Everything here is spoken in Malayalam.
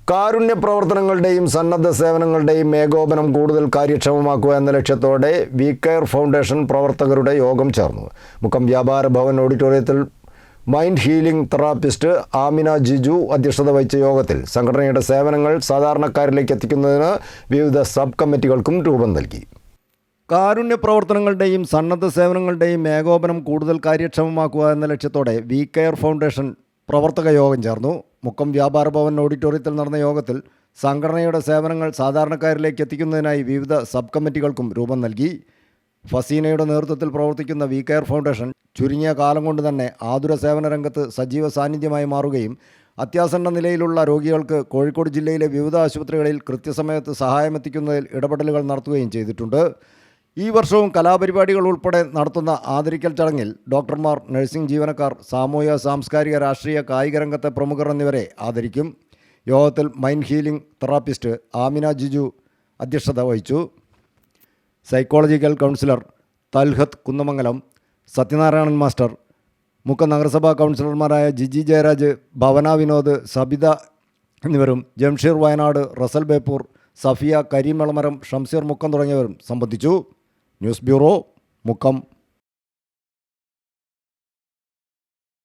കാരുണ്യ പ്രവർത്തനങ്ങളുടെയും സന്നദ്ധ സേവനങ്ങളുടെയും ഏകോപനം കൂടുതൽ കാര്യക്ഷമമാക്കുക എന്ന ലക്ഷ്യത്തോടെ വി കെയർ ഫൗണ്ടേഷൻ പ്രവർത്തകരുടെ യോഗം ചേർന്നു. മുക്കം വ്യാപാര ഭവൻ ഓഡിറ്റോറിയത്തിൽ mind healing therapist Amina Jiju അധ്യക്ഷത വഹിച്ച യോഗത്തിൽ സംഘടനയുടെ സേവനങ്ങൾ സാധാരണക്കാരിലേക്ക് എത്തിക്കുന്നതിന് വിവിധ സബ് കമ്മിറ്റികൾക്കും രൂപം നൽകി. കാരുണ്യ പ്രവർത്തനങ്ങളുടെയും സന്നദ്ധ സേവനങ്ങളുടെയും ഏകോപനം കൂടുതൽ കാര്യക്ഷമമാക്കുക എന്ന ലക്ഷ്യത്തോടെ വി കെയർ ഫൗണ്ടേഷൻ പ്രവർത്തക യോഗം ചേർന്നു. മുക്കം വ്യാപാര ഭവൻ ഓഡിറ്റോറിയത്തിൽ നടന്ന യോഗത്തിൽ സംഘടനയുടെ സേവനങ്ങൾ സാധാരണക്കാരിലേക്ക് എത്തിക്കുന്നതിനായി വിവിധ സബ് കമ്മിറ്റികൾക്കും രൂപം നൽകി. ഫസീനയുടെ നേതൃത്വത്തിൽ പ്രവർത്തിക്കുന്ന വി കെയർ ഫൗണ്ടേഷൻ ചുരുങ്ങിയ കാലം കൊണ്ട് തന്നെ ആതുര സേവന രംഗത്ത് സജീവ സാന്നിധ്യമായി മാറുകയും അത്യാസന്ന നിലയിലുള്ള രോഗികൾക്ക് കോഴിക്കോട് ജില്ലയിലെ വിവിധ ആശുപത്രികളിൽ കൃത്യസമയത്ത് സഹായമെത്തിക്കുന്നതിൽ ഇടപെടലുകൾ നടത്തുകയും ചെയ്തിട്ടുണ്ട്. ഈ വർഷവും കലാപരിപാടികൾ ഉൾപ്പെടെ നടത്തുന്ന ആദരിക്കൽ ചടങ്ങിൽ ഡോക്ടർമാർ, നഴ്സിംഗ് ജീവനക്കാർ, സാമൂഹിക സാംസ്കാരിക രാഷ്ട്രീയ കായിക രംഗത്തെ പ്രമുഖർ എന്നിവരെ ആദരിക്കും. യോഗത്തിൽ mind healing therapist Amina Jiju അധ്യക്ഷത വഹിച്ചു. Psychological councillor Talhath Kunnamangalam, Sathyanarayanan master, Mukkam നഗരസഭാ കൗൺസിലർമാരായ ജിജി ജയരാജ്, ഭവന വിനോദ്, സബിത എന്നിവരും ജംഷീർ വയനാട്, റസൽ ബേപ്പൂർ, സഫിയ, കരീം എളമരം, ഷംസീർ മുക്കം തുടങ്ങിയവരും സംബന്ധിച്ചു. News bureau, Mukkam.